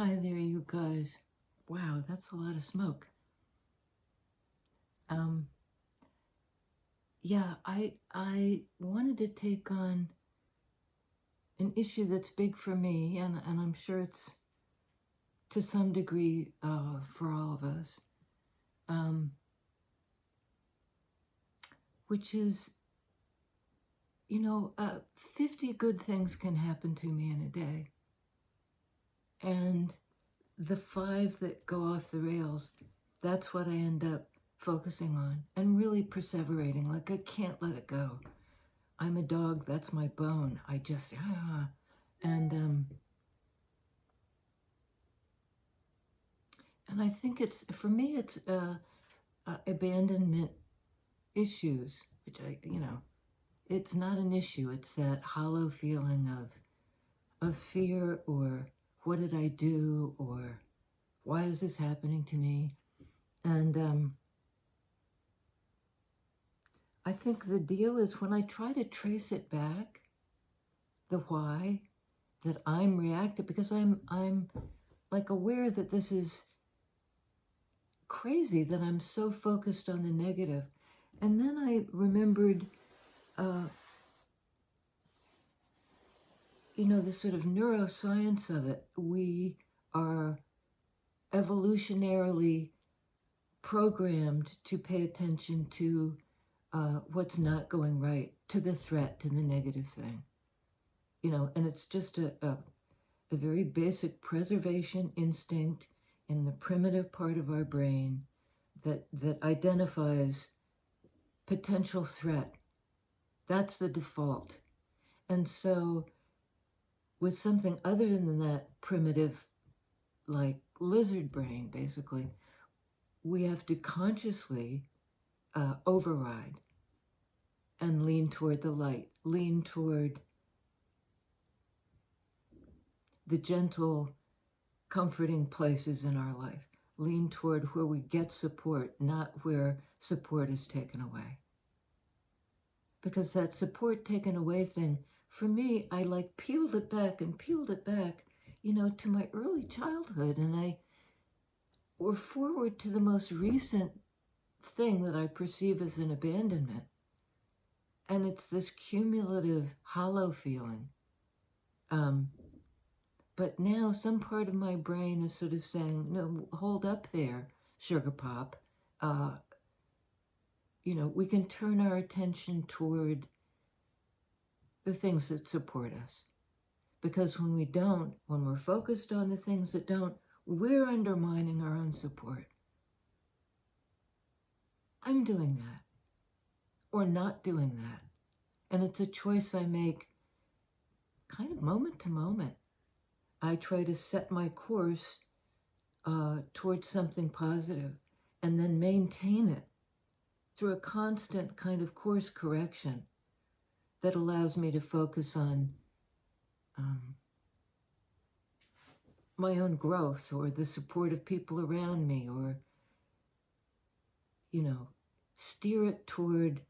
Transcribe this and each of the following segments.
Hi there, you guys. Wow, that's a lot of smoke. Yeah, I wanted to take on an issue that's big for me, and I'm sure it's to some degree for all of us, which is, 50 good things can happen to me in a day, and the 5 that go off the rails, that's what I end up focusing on and really perseverating. Like, I can't let it go. I'm a dog, that's my bone. I just, and I think it's, for me, it's abandonment issues, which it's not an issue. It's that hollow feeling of fear, or what did I do, or why is this happening to me? And I think the deal is when I try to trace it back, the why, that I'm reactive, because I'm like aware that this is crazy, that I'm so focused on the negative. And then I remembered, the sort of neuroscience of it. We are evolutionarily programmed to pay attention to what's not going right, to the threat, to the negative thing. And it's just a very basic preservation instinct in the primitive part of our brain that identifies potential threat. That's the default. And so with something other than that primitive, like lizard brain, basically, we have to consciously override and lean toward the light, lean toward the gentle, comforting places in our life, lean toward where we get support, not where support is taken away. Because that support taken away thing, for me, I like peeled it back, to my early childhood, and we're forward to the most recent thing that I perceive as an abandonment. And it's this cumulative hollow feeling. But now some part of my brain is sort of saying, no, hold up there, sugar pop. We can turn our attention toward the things that support us. Because when we're focused on the things that don't, we're undermining our own support. I'm doing that, or not doing that. And it's a choice I make kind of moment to moment. I try to set my course towards something positive and then maintain it through a constant kind of course correction that allows me to focus on my own growth, or the support of people around me, or, steer it toward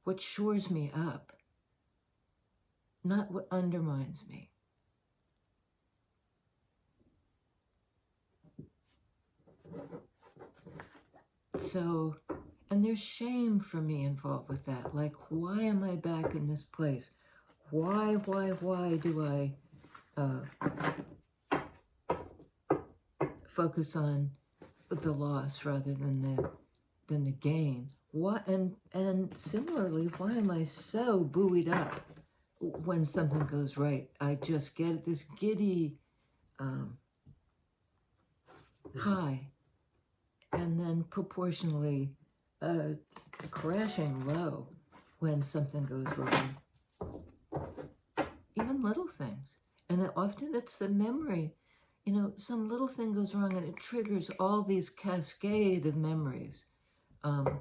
what shores me up, not what undermines me. So, and there's shame for me involved with that. Like, why am I back in this place? Why do I focus on the loss rather than the gain? What, and similarly, why am I so buoyed up when something goes right? I just get this giddy high, and then proportionally crashing low when something goes wrong. Even little things. And often it's the memory. Some little thing goes wrong and it triggers all these cascade of memories. Of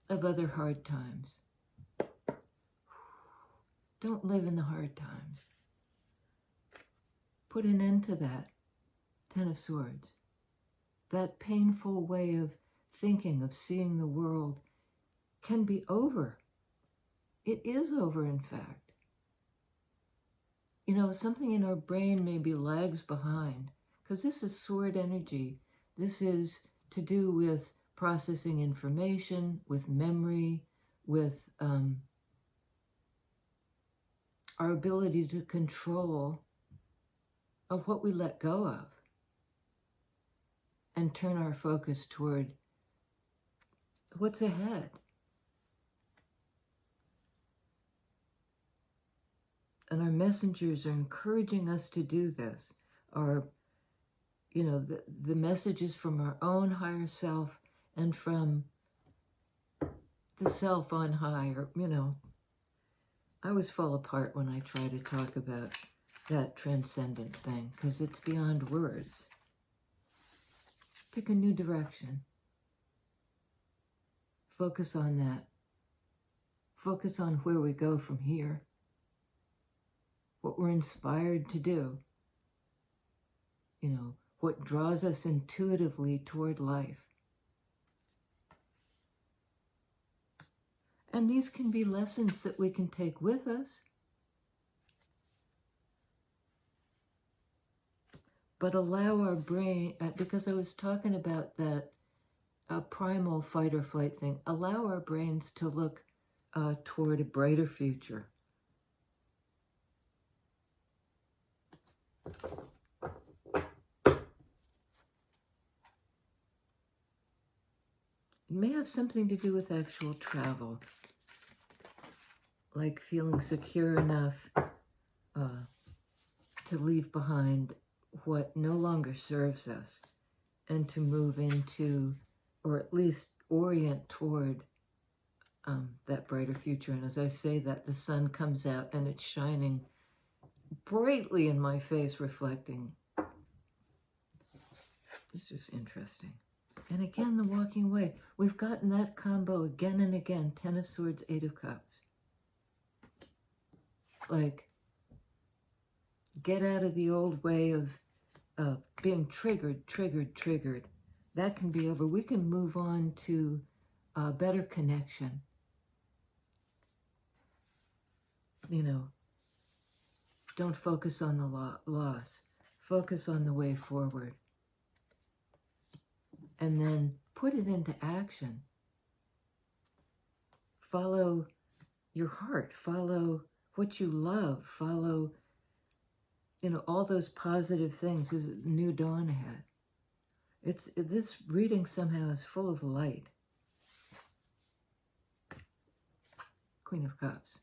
other hard times. Don't live in the hard times. Put an end to that. 10 of Swords. That painful way of thinking, of seeing the world, can be over. It is over, in fact. You know, something in our brain maybe lags behind, because this is sword energy. This is to do with processing information, with memory, with our ability to control of what we let go of and turn our focus toward what's ahead. And our messengers are encouraging us to do this. Our, you know, the messages from our own higher self and from the self on high, or, you know, I always fall apart when I try to talk about that transcendent thing, because it's beyond words. Pick a new direction. Focus on that. Focus on where we go from here. What we're inspired to do. You know, what draws us intuitively toward life. And these can be lessons that we can take with us. But allow our brain, because I was talking about that primal fight or flight thing, allow our brains to look toward a brighter future. It may have something to do with actual travel, like feeling secure enough to leave behind what no longer serves us and to move into, or at least orient toward that brighter future. And as I say that, the sun comes out and it's shining brightly in my face, reflecting. This is interesting. And again, the walking away. We've gotten that combo again and again. 10 of Swords, 8 of Cups. Like, get out of the old way of being triggered. That can be over. We can move on to a better connection. You know, don't focus on the loss. Focus on the way forward. And then put it into action. Follow your heart. Follow what you love. Follow, you know, all those positive things. There's a new dawn ahead. This reading somehow is full of light. Queen of Cups.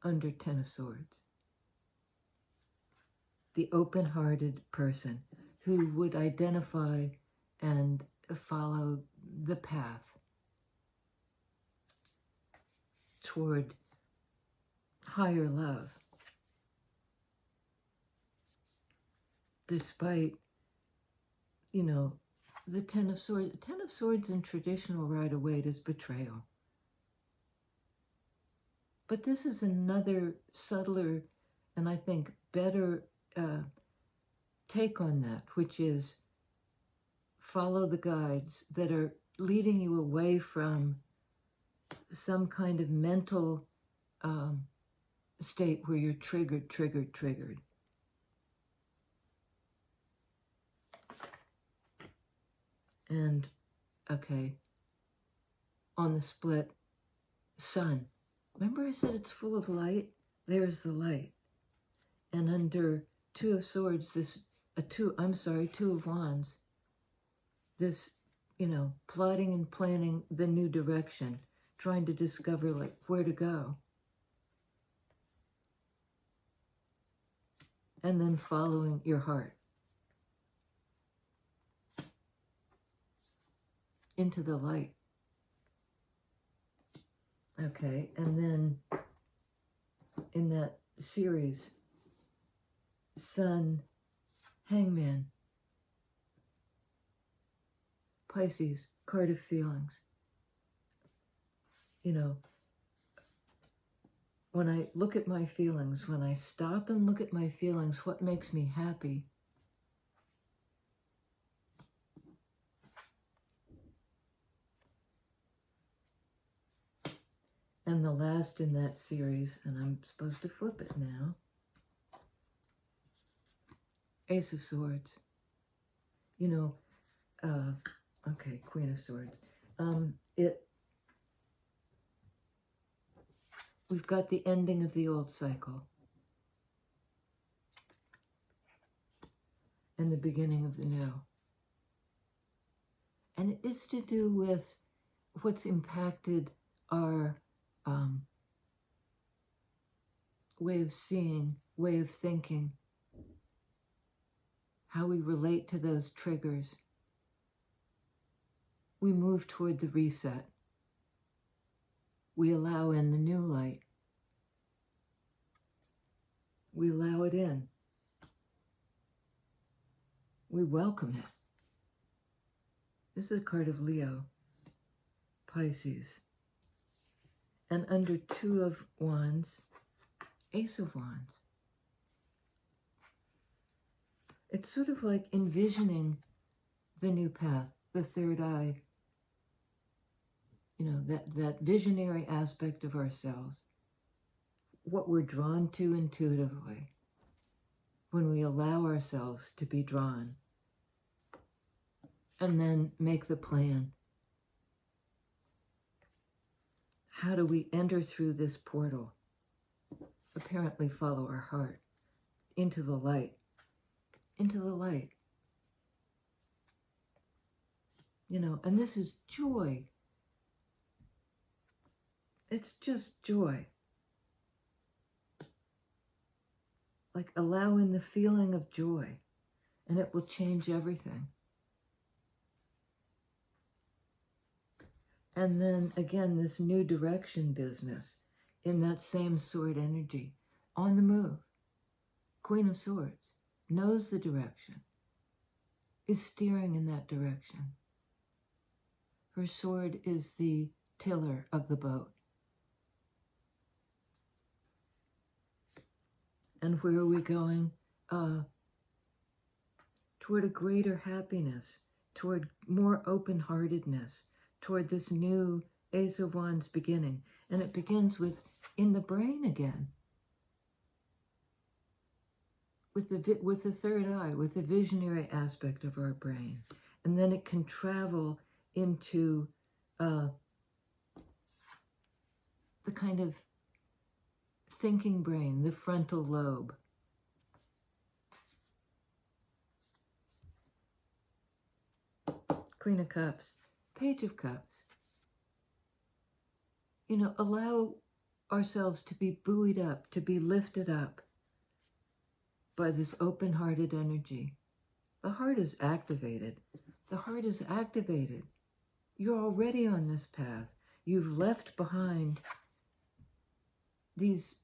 Under 10 of Swords. The open-hearted person who would identify and follow the path toward higher love. Despite, you know, the 10 of Swords. 10 of Swords in traditional Rider-Waite is betrayal. But this is another subtler and I think better take on that, which is follow the guides that are leading you away from some kind of mental state where you're triggered. And, okay, on the split, sun. Remember I said it's full of light? There's the light. And under 2 of Swords, Two of Wands, this, you know, plotting and planning the new direction, trying to discover, like, where to go. And then following your heart into the light. Okay, and then in that series, Sun, Hangman, Pisces, card of feelings. You know, when I look at my feelings, when I stop and look at my feelings, what makes me happy? And the last in that series, and I'm supposed to flip it now, Ace of Swords. You know, okay, Queen of Swords. We've got the ending of the old cycle and the beginning of the new. And it is to do with what's impacted our way of seeing, way of thinking, how we relate to those triggers. We move toward the reset. We allow in the new light. We allow it in. We welcome it. This is a card of Leo, Pisces. And under Two of Wands, Ace of Wands. It's sort of like envisioning the new path, the third eye, you know, that visionary aspect of ourselves, what we're drawn to intuitively when we allow ourselves to be drawn, and then make the plan. How do we enter through this portal? Apparently follow our heart into the light. Into the light. You know, and this is joy. It's just joy. Like allow in the feeling of joy, and it will change everything. And then again, this new direction business in that same sword energy, on the move. Queen of Swords knows the direction, is steering in that direction. Her sword is the tiller of the boat. And where are we going? Toward a greater happiness, toward more open-heartedness, toward this new Ace of Wands beginning. And it begins with in the brain again. With the third eye, with the visionary aspect of our brain. And then it can travel into the kind of thinking brain, the frontal lobe. Queen of Cups, Page of Cups. You know, allow ourselves to be buoyed up, to be lifted up by this open-hearted energy. The heart is activated. The heart is activated. You're already on this path. You've left behind these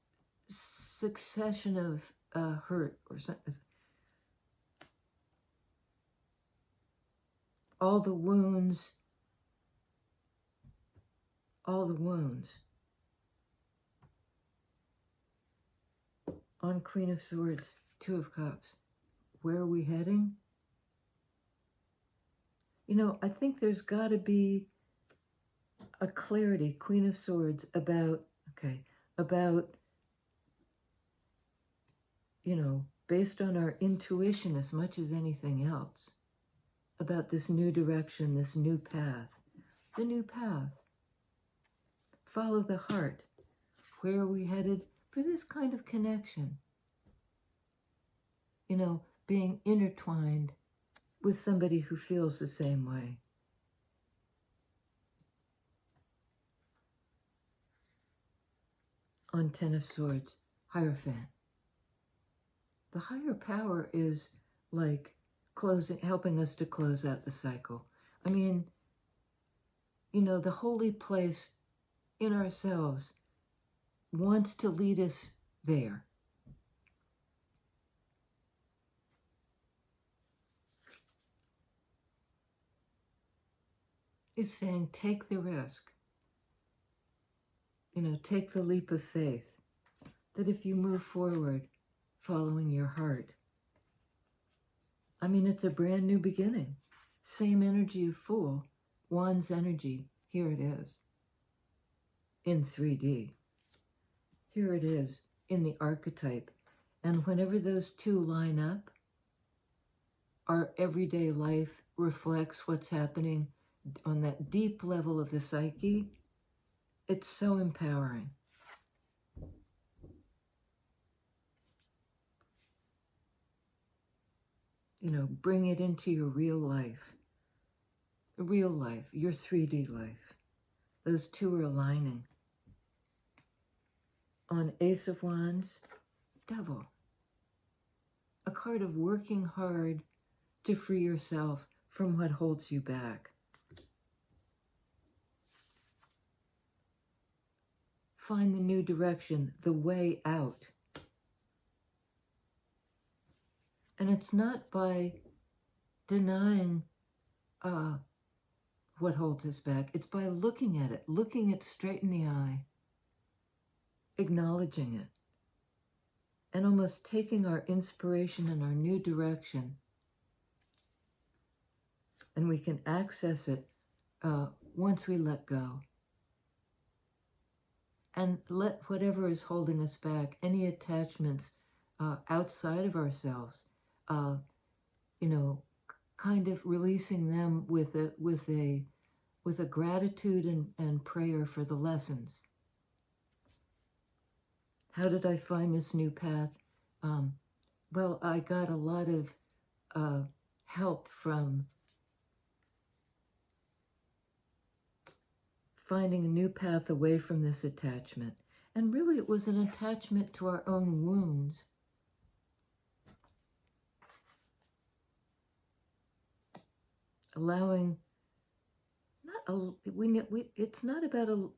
succession of hurt or something. All the wounds. On Queen of Swords, Two of Cups. Where are we heading? You know, I think there's got to be a clarity, Queen of Swords, about, you know, based on our intuition as much as anything else, about this new direction, this new path, the new path. Follow the heart. Where are we headed? For this kind of connection. You know, being intertwined with somebody who feels the same way. On Ten of Swords, Hierophant. The higher power is like helping us to close out the cycle. I mean, you know, the holy place in ourselves wants to lead us there. Is saying, take the risk. You know, take the leap of faith. That if you move forward, following your heart. I mean, it's a brand new beginning. Same energy of Fool, Wands energy, here it is. in 3D. Here it is in the archetype. And whenever those two line up, our everyday life reflects what's happening on that deep level of the psyche. It's so empowering. You know, bring it into your real life. Real life, your 3D life. Those two are aligning. On Ace of Wands, Devil. A card of working hard to free yourself from what holds you back. Find the new direction, the way out. And it's not by denying what holds us back. It's by looking at it, looking it straight in the eye, acknowledging it, and almost taking our inspiration and our new direction. And we can access it once we let go. And let whatever is holding us back, any attachments outside of ourselves, you know, kind of releasing them with a gratitude and prayer for the lessons. How did I find this new path? Well, I got a lot of help from finding a new path away from this attachment. And really it was an attachment to our own wounds. Allowing, it's not about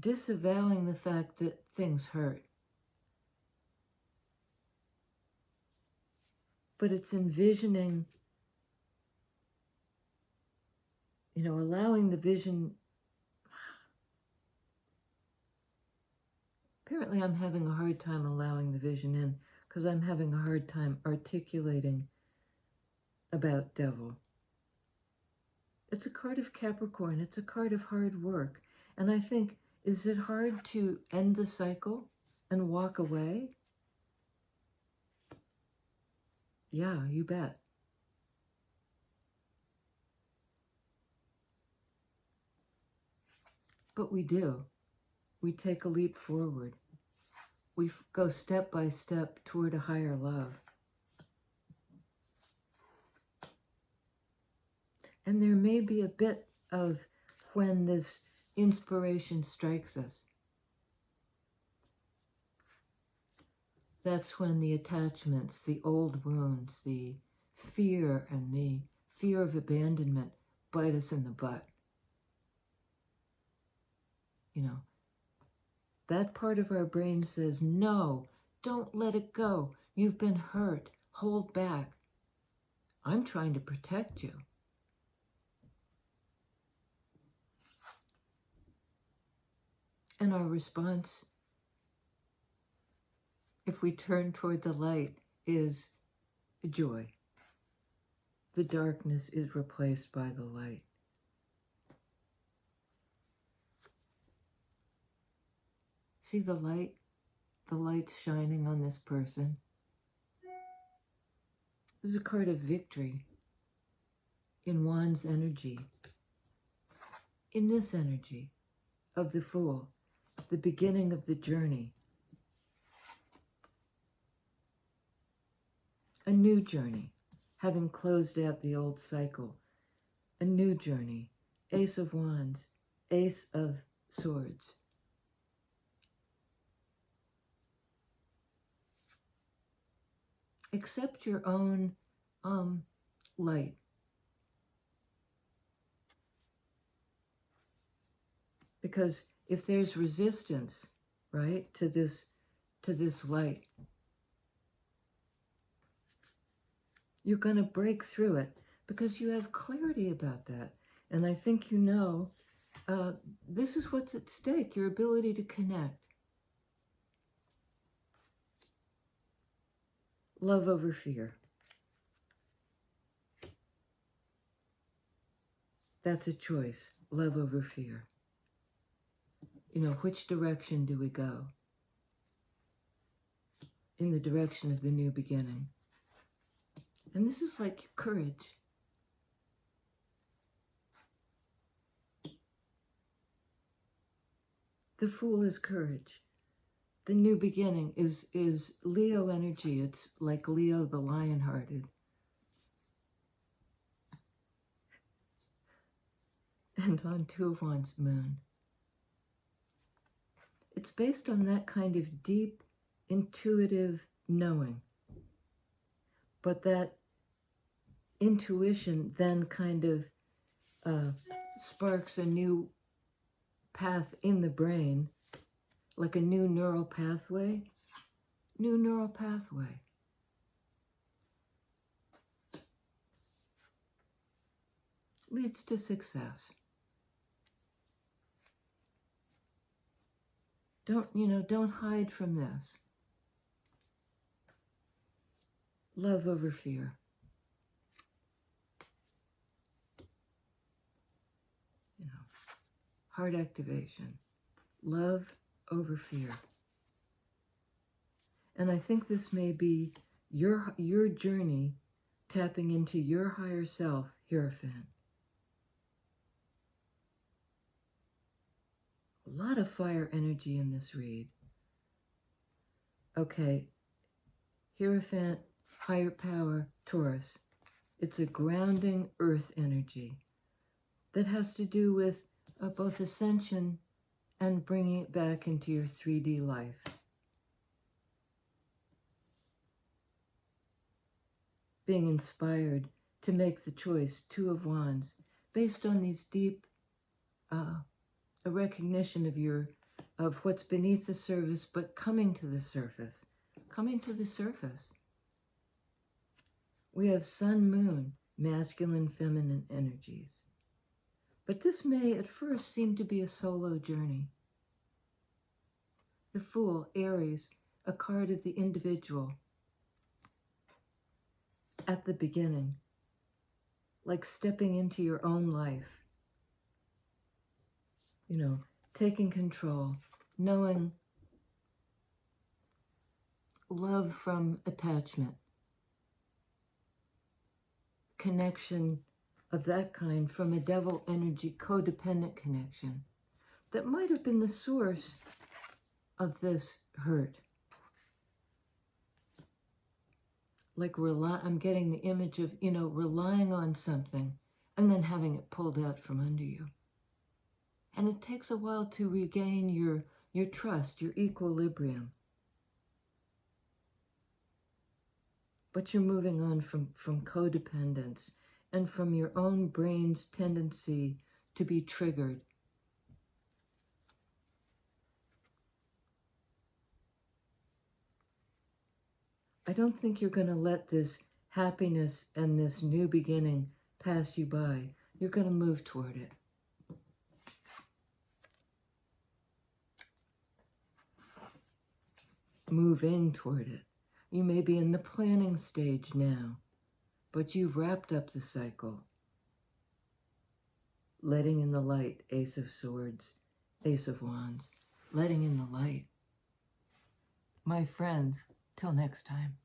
disavowing the fact that things hurt. But it's envisioning, you know, allowing the vision. Apparently I'm having a hard time allowing the vision in because I'm having a hard time articulating about Devil. It's a card of Capricorn. It's a card of hard work. And I think, is it hard to end the cycle and walk away? Yeah, you bet. But we do. We take a leap forward. We go step by step toward a higher love. And there may be a bit of when this inspiration strikes us. That's when the attachments, the old wounds, the fear and the fear of abandonment bite us in the butt. You know, that part of our brain says, no, don't let it go. You've been hurt. Hold back. I'm trying to protect you. And our response, if we turn toward the light, is joy. The darkness is replaced by the light. See the light? The light's shining on this person. This is a card of victory in Wands energy. In this energy of the Fool, the beginning of the journey. A new journey, having closed out the old cycle. A new journey. Ace of Wands, Ace of Swords. Accept your own light. Because if there's resistance, right, to this light, you're going to break through it because you have clarity about that. And I think you know, this is what's at stake, your ability to connect. Love over fear. That's a choice. Love over fear. You know, which direction do we go? In the direction of the new beginning. And this is like courage. The Fool is courage. The new beginning is Leo energy. It's like Leo the lion-hearted. And on Two of Wands moon. It's based on that kind of deep, intuitive knowing. But that intuition then kind of sparks a new path in the brain, like a new neural pathway. New neural pathway. Leads to success. Don't hide from this. Love over fear. Heart activation. Love over fear. And I think this may be your journey tapping into your higher self, Hierophant. A lot of fire energy in this read. Okay, Hierophant, higher power, Taurus. It's a grounding earth energy that has to do with both ascension and bringing it back into your 3D life. Being inspired to make the choice, Two of Wands, based on these deep, a recognition of what's beneath the surface, but coming to the surface. Coming to the surface. We have Sun, Moon, masculine, feminine energies. But this may at first seem to be a solo journey. The Fool, Aries, a card of the individual. At the beginning, like stepping into your own life. Taking control, knowing love from attachment, connection of that kind from a devil energy codependent connection that might have been the source of this hurt. Like I'm getting the image of, relying on something and then having it pulled out from under you. And it takes a while to regain your trust, your equilibrium. But you're moving on from codependence and from your own brain's tendency to be triggered. I don't think you're going to let this happiness and this new beginning pass you by. You're going to move toward it. Moving toward it. You may be in the planning stage now, but you've wrapped up the cycle. Letting in the light, Ace of Swords, Ace of Wands. Letting in the light. My friends, till next time.